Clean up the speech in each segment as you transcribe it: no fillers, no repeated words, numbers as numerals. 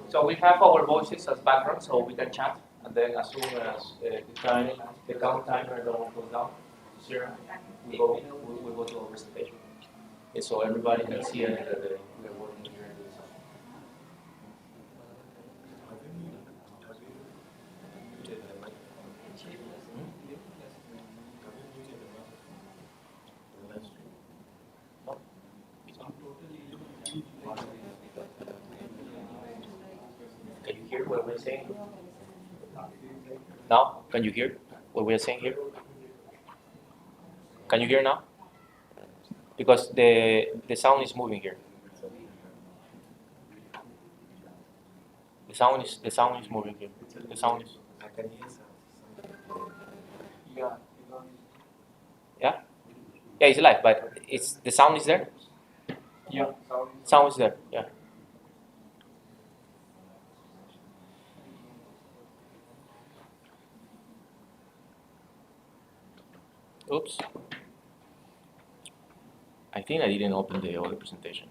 So we have our voices as background, so we can chat, and then as soon as the count timer goes down to zero, we go to our presentation. Okay, so everybody can see that we are working here. Can you hear what we're saying? Now, can you hear what we're saying here? Can you hear now? Because the sound is moving here. The sound is moving here. The sound is. Yeah. Yeah. Yeah, it's live, but it's the sound is there. Yeah. Sound is there. Yeah. Oops. I think I didn't open the other presentation.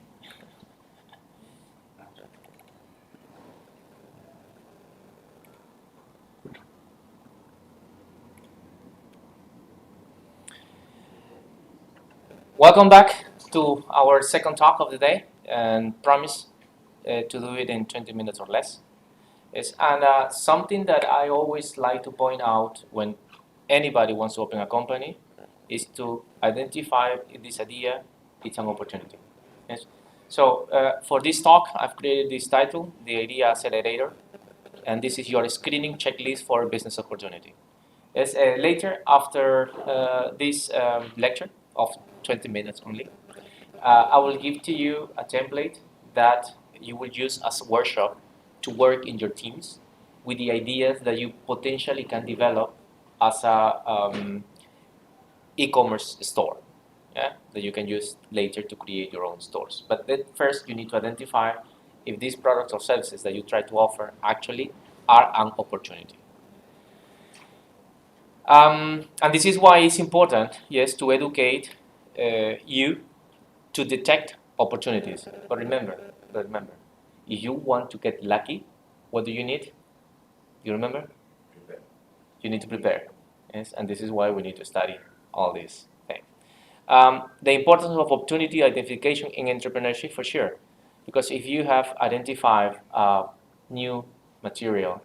Welcome back to our second talk of the day, and promise to do it in 20 minutes or less. Yes, and something that I always like to point out when anybody wants to open a company is to identify if this idea is an opportunity. Yes. So for this talk, I've created this title, the Idea Accelerator, and this is your screening checklist for a business opportunity. Yes, later, after this lecture of 20 minutes only, I will give to you a template that you will use as a workshop to work in your teams with the ideas that you potentially can develop as a e-commerce store, yeah, that you can use later to create your own stores. But then first, you need to identify if these products or services that you try to offer actually are an opportunity. And this is why it's important, yes, to educate you to detect opportunities. But remember, if you want to get lucky, what do you need? You remember? Prepare. You need to prepare. Yes, and this is why we need to study all these things. The importance of opportunity identification in entrepreneurship, for sure, because if you have identified new material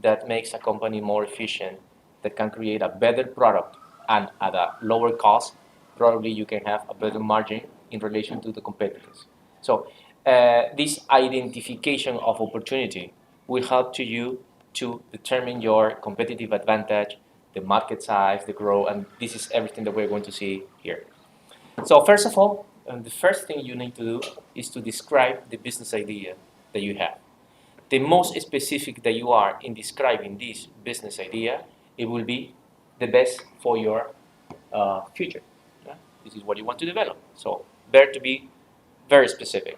that makes a company more efficient, that can create a better product and at a lower cost, probably you can have a better margin in relation to the competitors. So this identification of opportunity will help to you to determine your competitive advantage, the market size, the growth, and this is everything that we're going to see here. So first of all, the first thing you need to do is to describe the business idea that you have. The most specific that you are in describing this business idea, it will be the best for your future. Yeah? This is what you want to develop. So better to be very specific.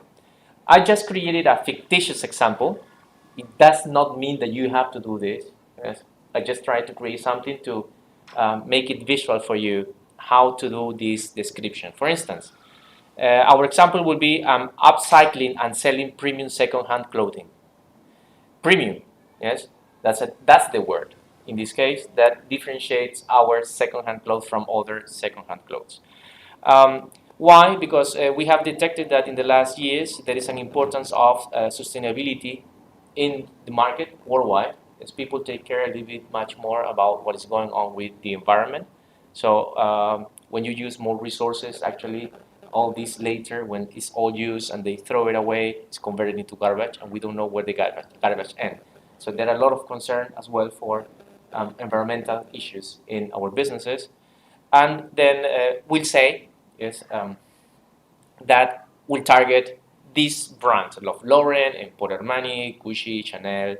I just created a fictitious example. It does not mean that you have to do this. Yes? I just tried to create something to make it visual for you how to do this description. For instance, our example will be upcycling and selling premium second-hand clothing. Premium, yes, that's the word. In this case, that differentiates our second-hand clothes from other second-hand clothes. Why? Because we have detected that in the last years there is an importance of sustainability in the market worldwide, as people take care a little bit much more about what is going on with the environment. So when you use more resources, actually, all this later, when it's all used and they throw it away, it's converted into garbage, and we don't know where the garbage ends. So there are a lot of concern as well for environmental issues in our businesses. And then we'll say, yes, that will target these brands of Lauren, Emporio Armani, Gucci, Chanel,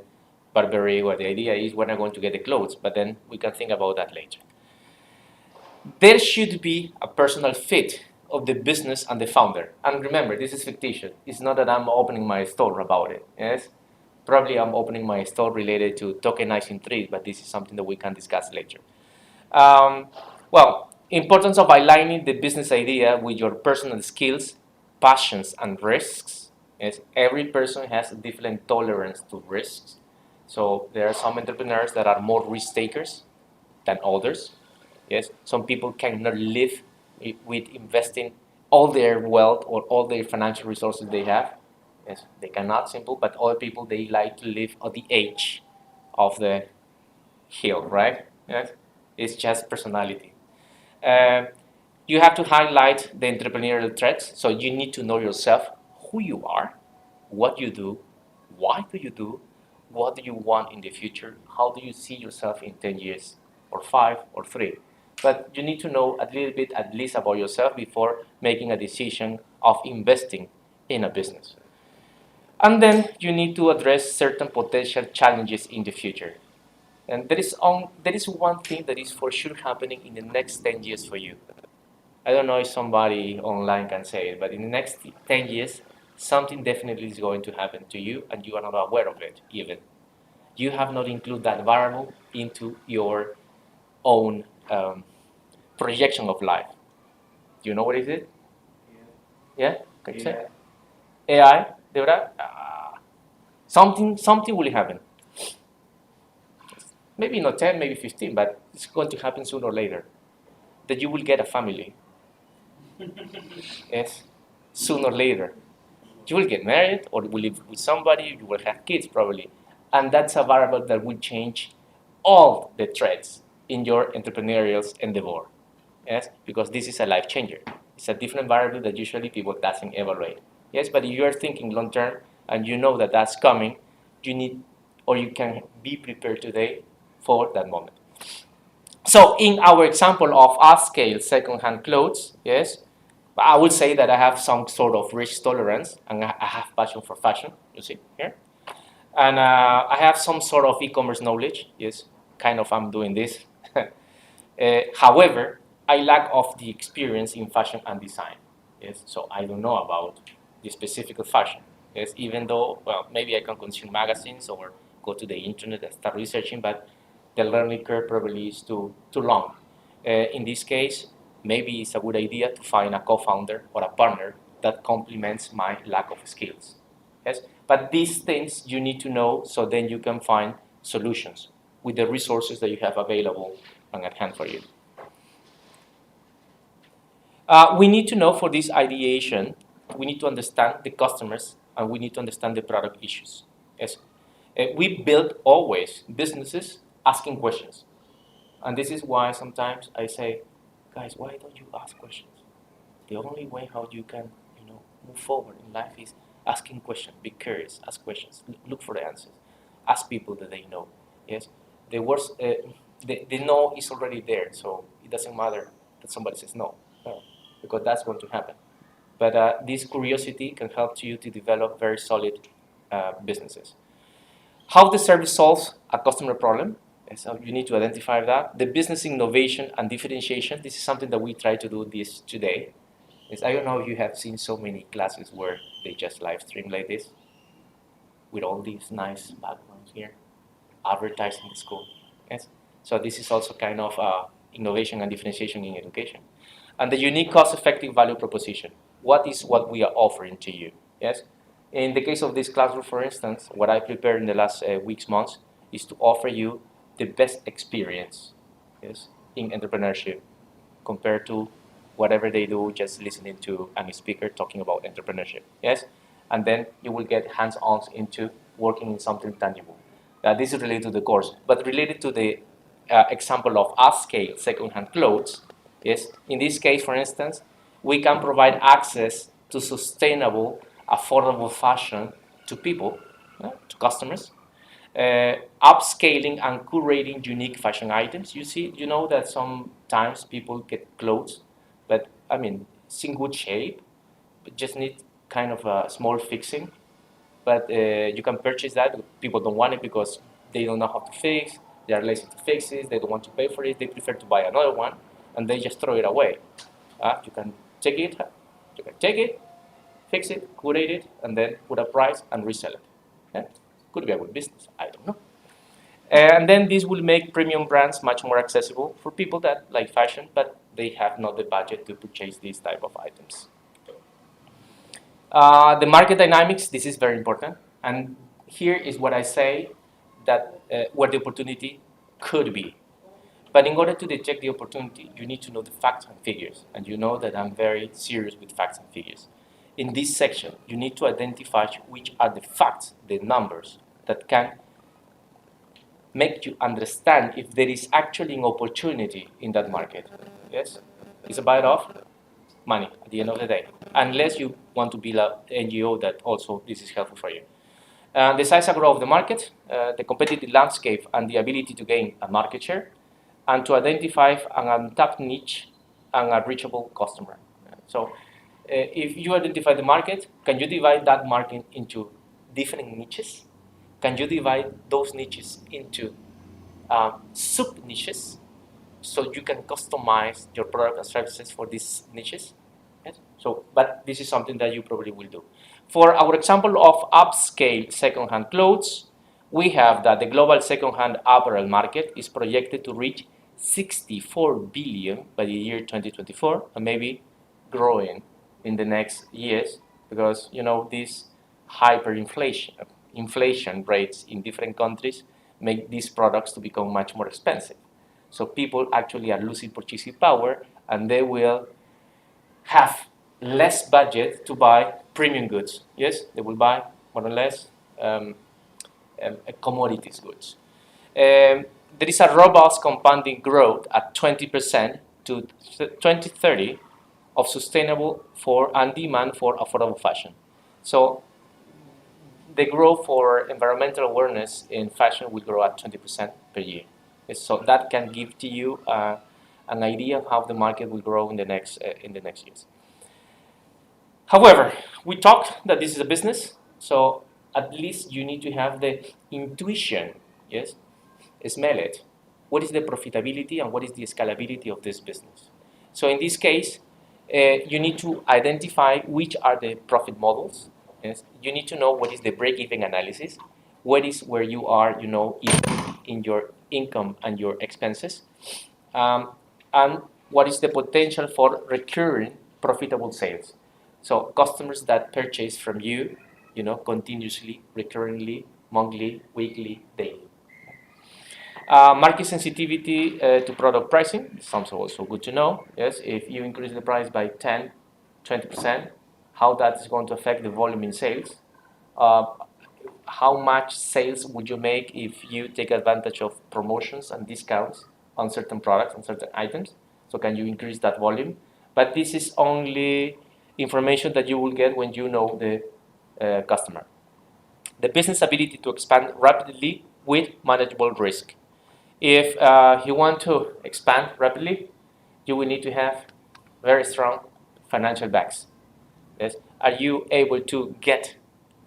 Burberry, where the idea is we're not going to get the clothes, but then we can think about that later. There should be a personal fit of the business and the founder. And remember, this is fictitious. It's not that I'm opening my store about it. Yes, probably I'm opening my store related to tokenizing trees, but this is something that we can discuss later. Well, importance of aligning the business idea with your personal skills, passions, and risks. Yes, every person has a different tolerance to risks. So there are some entrepreneurs that are more risk takers than others. Yes, some people cannot live with investing all their wealth or all their financial resources they have. Yes, they cannot simple, but other people they like to live at the edge of the hill, right? Yes, it's just personality. Um, you have to highlight the entrepreneurial threats. So you need to know yourself, who you are, what you do, why do you do, what do you want in the future, how do you see yourself in 10 years, or 5, or 3. But you need to know a little bit at least about yourself before making a decision of investing in a business. And then you need to address certain potential challenges in the future. And there is one thing that is for sure happening in the next 10 years for you. I don't know if somebody online can say it, but in the next 10 years, something definitely is going to happen to you and you are not aware of it even. You have not included that variable into your own projection of life. Do you know what is it? Yeah? Can you say? AI, de verdad? Something will happen. Maybe not 10, maybe 15, but it's going to happen sooner or later. That you will get a family. Yes, sooner or later. You will get married or you will live with somebody, you will have kids probably. And that's a variable that will change all the threads in your entrepreneurial endeavor. Yes, because this is a life changer. It's a different variable that usually people doesn't evaluate. Yes, but if you are thinking long term and you know that that's coming, you need or you can be prepared today for that moment. So in our example of upscale second-hand clothes, yes, I would say that I have some sort of risk tolerance and I have passion for fashion, you see here. And I have some sort of e-commerce knowledge, yes, kind of I'm doing this. However, I lack of the experience in fashion and design, yes, so I don't know about the specific fashion, yes, even though, well, maybe I can consume magazines or go to the internet and start researching, but the learning curve probably is too long. In this case, maybe it's a good idea to find a co-founder or a partner that complements my lack of skills. Yes, but these things you need to know so then you can find solutions with the resources that you have available and at hand for you. We need to know for this ideation, we need to understand the customers and we need to understand the product issues. Yes. We build always businesses asking questions. And this is why sometimes I say, guys, why don't you ask questions? The only way how you can, move forward in life is asking questions. Be curious, ask questions, look for the answers. Ask people that they know. Yes, the worst, the no is already there, so it doesn't matter that somebody says no, because that's going to happen. But this curiosity can help you to develop very solid businesses. How the service solves a customer problem. So you need to identify that. The business innovation and differentiation. This is something that we try to do this today. I don't know if you have seen so many classes where they just live stream like this with all these nice backgrounds here, advertising the school. Yes. So this is also kind of innovation and differentiation in education. And the unique cost-effective value proposition. What is what we are offering to you? Yes. In the case of this classroom, for instance, what I prepared in the last weeks, months, is to offer you the best experience, yes, in entrepreneurship compared to whatever they do, just listening to a speaker talking about entrepreneurship. Yes, and then you will get hands-on into working in something tangible. This is related to the course, but related to the example of upscale second-hand clothes. Yes, in this case, for instance, we can provide access to sustainable, affordable fashion to people, to customers, upscaling and curating unique fashion items. You know that sometimes people get clothes, but I mean, it's in good shape, but just need kind of a small fixing. But you can purchase that. People don't want it because they don't know how to fix. They are lazy to fix it. They don't want to pay for it. They prefer to buy another one, and they just throw it away. You can take it. You can take it, fix it, curate it, and then put a price and resell it. Yeah? Could be a good business. I don't know. And then this will make premium brands much more accessible for people that like fashion, but they have not the budget to purchase these type of items. The market dynamics, this is very important. And here is what I say that where the opportunity could be. But in order to detect the opportunity, you need to know the facts and figures. And you know that I'm very serious with facts and figures. In this section, you need to identify which are the facts, the numbers, that can make you understand if there is actually an opportunity in that market. Yes? It's a bite of money at the end of the day, unless you want to build an NGO that also this is helpful for you. The size and growth of the market, the competitive landscape, and the ability to gain a market share, and to identify an untapped niche and a reachable customer. So if you identify the market, can you divide that market into different niches? Can you divide those niches into sub-niches so you can customize your product and services for these niches? Yes? So, but this is something that you probably will do. For our example of upscale second-hand clothes, we have that the global second-hand apparel market is projected to reach 64 billion by the year 2024, and maybe growing in the next years, because you know these inflation rates in different countries make these products to become much more expensive. So people actually are losing purchasing power, and they will have less budget to buy premium goods. Yes, they will buy more or less commodities goods. There is a robust compounding growth at 20% to 2030 of sustainable for and demand for affordable fashion. So the growth for environmental awareness in fashion will grow at 20% per year. So that can give to you an idea of how the market will grow in the next years. However, we talked that this is a business, so at least you need to have the intuition, yes, smell it. What is the profitability and what is the scalability of this business? So in this case, you need to identify which are the profit models. Yes? You need to know what is the break-even analysis, what is where you are, you know, in your income and your expenses, and what is the potential for recurring profitable sales. So customers that purchase from you, you know, continuously, recurringly, monthly, weekly, daily. Market sensitivity to product pricing, sounds also good to know. Yes, if you increase the price by 10, 20%, how that is going to affect the volume in sales. How much sales would you make if you take advantage of promotions and discounts on certain products and certain items? So can you increase that volume? But this is only information that you will get when you know the customer. The business ability to expand rapidly with manageable risk. If you want to expand rapidly, you will need to have very strong financial backs. Yes? Are you able to get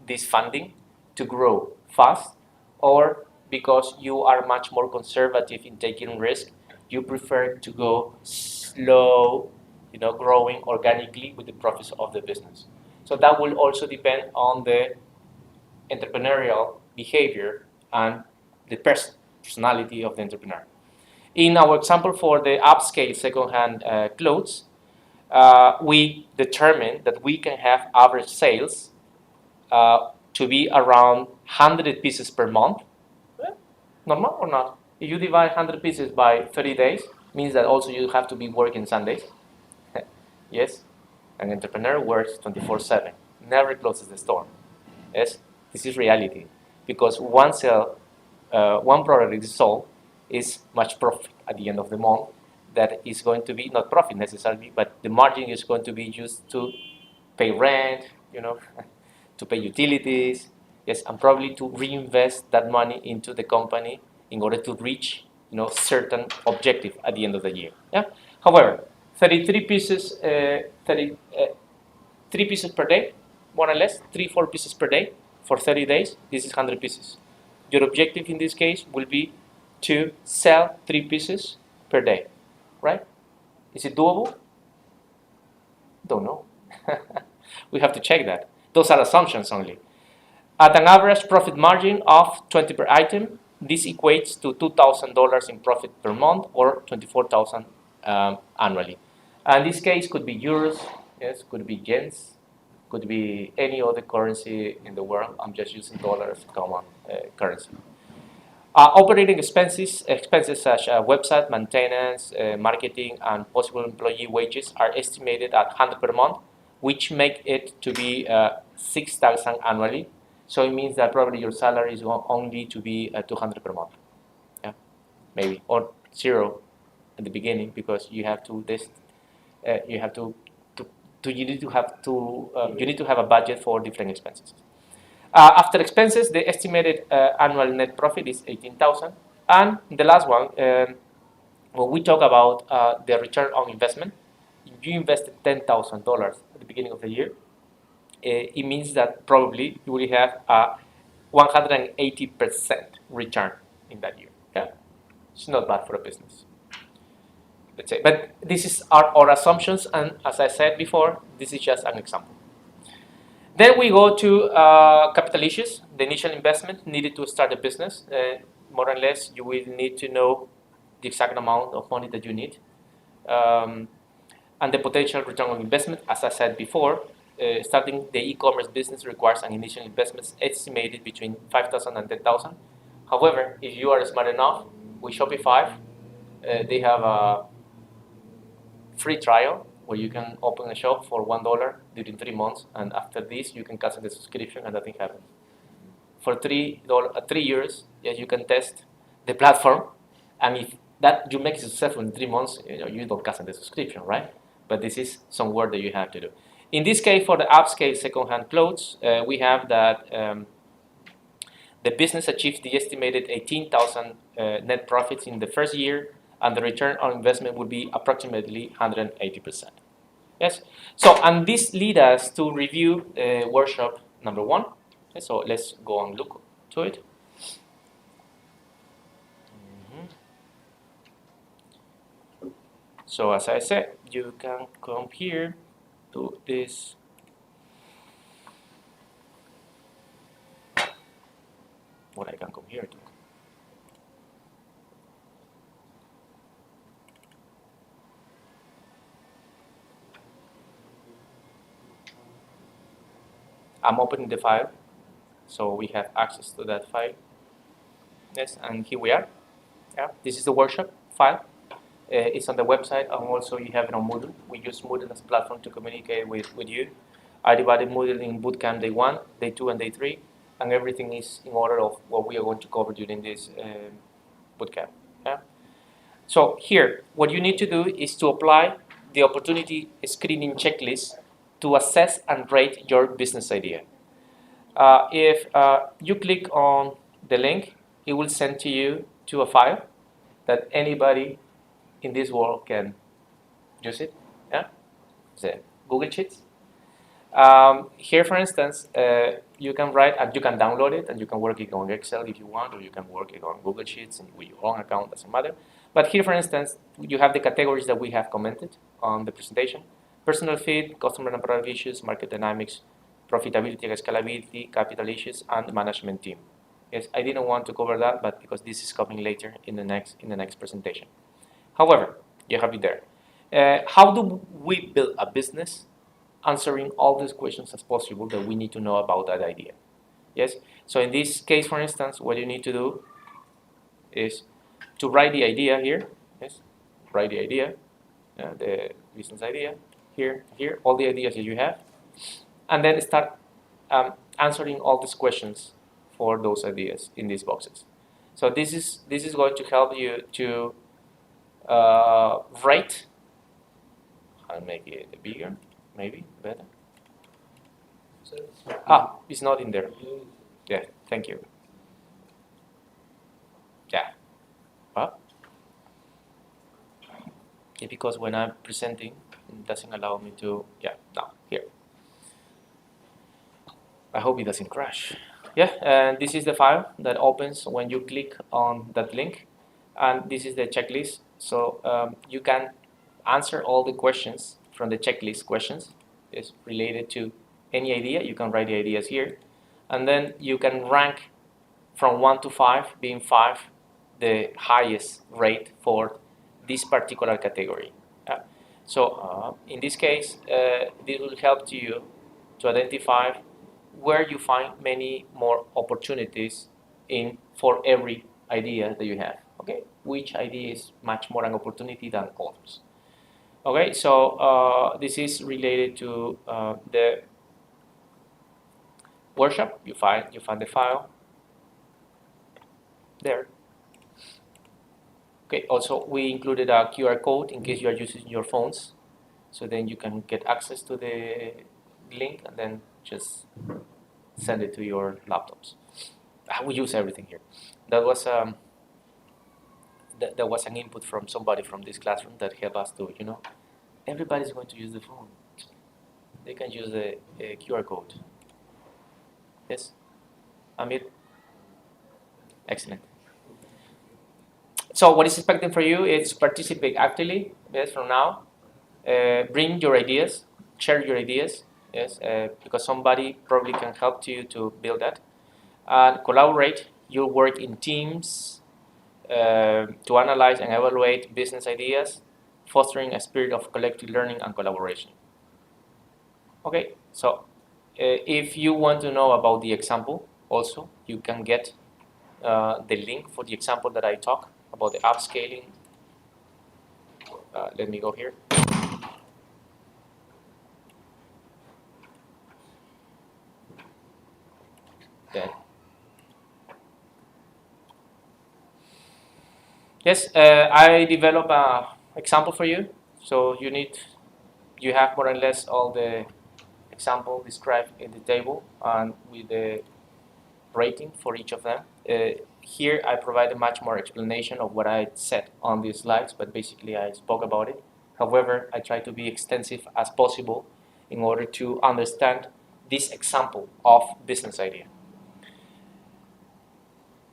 this funding to grow fast, or because you are much more conservative in taking risk, you prefer to go slow, you know, growing organically with the profits of the business? So that will also depend on the entrepreneurial behavior and the personality of the entrepreneur. In our example for the upscale second-hand clothes, we determined that we can have average sales to be around 100 pieces per month. Normal or not? If you divide 100 pieces by 30 days, means that also you have to be working Sundays. Yes, an entrepreneur works 24/7, never closes the store. Yes, this is reality, because one product is sold is much profit at the end of the month. That is going to be not profit necessarily, but the margin is going to be used to pay rent, you know, to pay utilities, yes, and probably to reinvest that money into the company in order to reach, you know, certain objective at the end of the year. Yeah. However, 33 pieces, 3 pieces per day, more or less, 4 pieces per day for 30 days. This is 100 pieces. Your objective in this case will be to sell 3 pieces per day, right? Is it doable? Don't know. We have to check that. Those are assumptions only. At an average profit margin of 20 per item, this equates to $2,000 in profit per month, or 24,000 annually. And this case could be euros, yes, could be yens, could be any other currency in the world. I'm just using dollars, common currency. Operating expenses such as website maintenance, marketing, and possible employee wages are estimated at 100 per month, which make it to be 6,000 annually. So it means that probably your salary is only to be 200 per month, yeah, maybe, or zero at the beginning, because you have to you have to you need to have you need to have a budget for different expenses. After expenses, the estimated annual net profit is 18,000. And the last one, when we talk about the return on investment, if you invested $10,000 at the beginning of the year, it means that probably you will have a 180% return in that year. Yeah, it's not bad for a business. Let's say, but this is our assumptions, and as I said before, this is just an example. Then we go to capital issues, the initial investment needed to start a business. More or less, you will need to know the exact amount of money that you need. And the potential return on investment, as I said before, starting the e-commerce business requires an initial investment estimated between 5,000 and 10,000. However, if you are smart enough, with Shopify, they have a free trial where you can open a shop for $1 during 3 months, and after this you can cancel the subscription and nothing happens. For $3, 3 years, yes, you can test the platform, and if that you make it successful in 3 months, you don't cancel the subscription, right? But this is some work that you have to do. In this case, for the upscale second-hand clothes, we have that the business achieves the estimated 18,000 net profits in the first year, and the return on investment would be approximately 180%. Yes. So, and this leads us to review workshop number 1. Okay, so let's go and look to it. So as I said, you can come here to this. What I can come here to. I'm opening the file, so we have access to that file. Yes, and here we are. Yeah, this is the workshop file. It's on the website, and also you have it on Moodle. We use Moodle as a platform to communicate with you. I divided Moodle in bootcamp day 1, day 2, and day 3, and everything is in order of what we are going to cover during this bootcamp. Yeah? So here, what you need to do is to apply the opportunity screening checklist to assess and rate your business idea. If you click on the link, it will send to you to a file that anybody in this world can use it. Yeah, the Google Sheets. Here, for instance, you can write and you can download it, and you can work it on Excel if you want, or you can work it on Google Sheets and with your own account. Doesn't matter. But here, for instance, you have the categories that we have commented on the presentation: personal fit, customer and product issues, market dynamics, profitability and scalability, capital issues, and management team. Yes, I didn't want to cover that, but because this is coming later in the next presentation. However, you have it there. How do we build a business? Answering all these questions as possible that we need to know about that idea. Yes. So in this case, for instance, what you need to do is to write the idea here. Yes. Write the idea, the business idea here, all the ideas that you have, and then start answering all these questions for those ideas in these boxes. So this is going to help you to write. I'll make it bigger. Maybe better. It's not in there. Yeah, thank you. Yeah. Well, yeah, because when I'm presenting, it doesn't allow me to. Yeah, no, here. I hope it doesn't crash. Yeah, and this is the file that opens when you click on that link, and this is the checklist. So you can answer all the questions from the checklist questions. Is related to any idea. You can write the ideas here, and then you can rank from 1 to 5, being 5 the highest rate for this particular category. So in this case, this will help you to identify where you find many more opportunities for every idea that you have. Okay, which idea is much more an opportunity than others. Okay, so this is related to the workshop. You find the file there. Okay, also we included a QR code in case you are using your phones, so then you can get access to the link and then just send it to your laptops. We use everything here. That was that was an input from somebody from this classroom that helped us to, everybody's going to use the phone. They can use the QR code. Yes, Amir? Excellent. So what is expected for you is participate actively, yes, from now. Bring your ideas, share your ideas, yes, because somebody probably can help you to build that. And collaborate, you work in teams to analyze and evaluate business ideas, fostering a spirit of collective learning and collaboration. Okay, so if you want to know about the example, also, you can get the link for the example that I talk about the upscaling. Let me go here. Then. Yes, I develop a example for you. So you have more or less all the example described in the table and with the rating for each of them. Here I provide a much more explanation of what I said on these slides, but basically I spoke about it. However, I try to be extensive as possible in order to understand this example of business idea.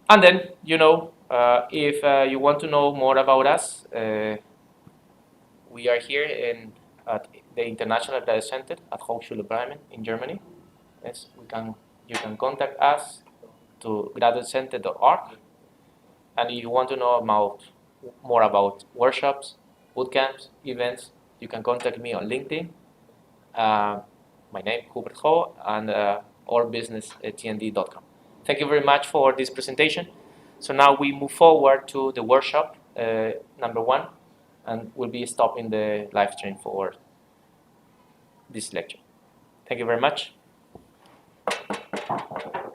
And then, if you want to know more about us, we are here at the International Data Center at Hochschule Bremen in Germany. Yes, you can contact us to graduatecenter.org. And if you want to know more about workshops, bootcamps, events, you can contact me on LinkedIn. My name is Hubert Ho, and or business@tnd.com. Thank you very much for this presentation. So now we move forward to the workshop number 1, and we'll be stopping the live stream for this lecture. Thank you very much.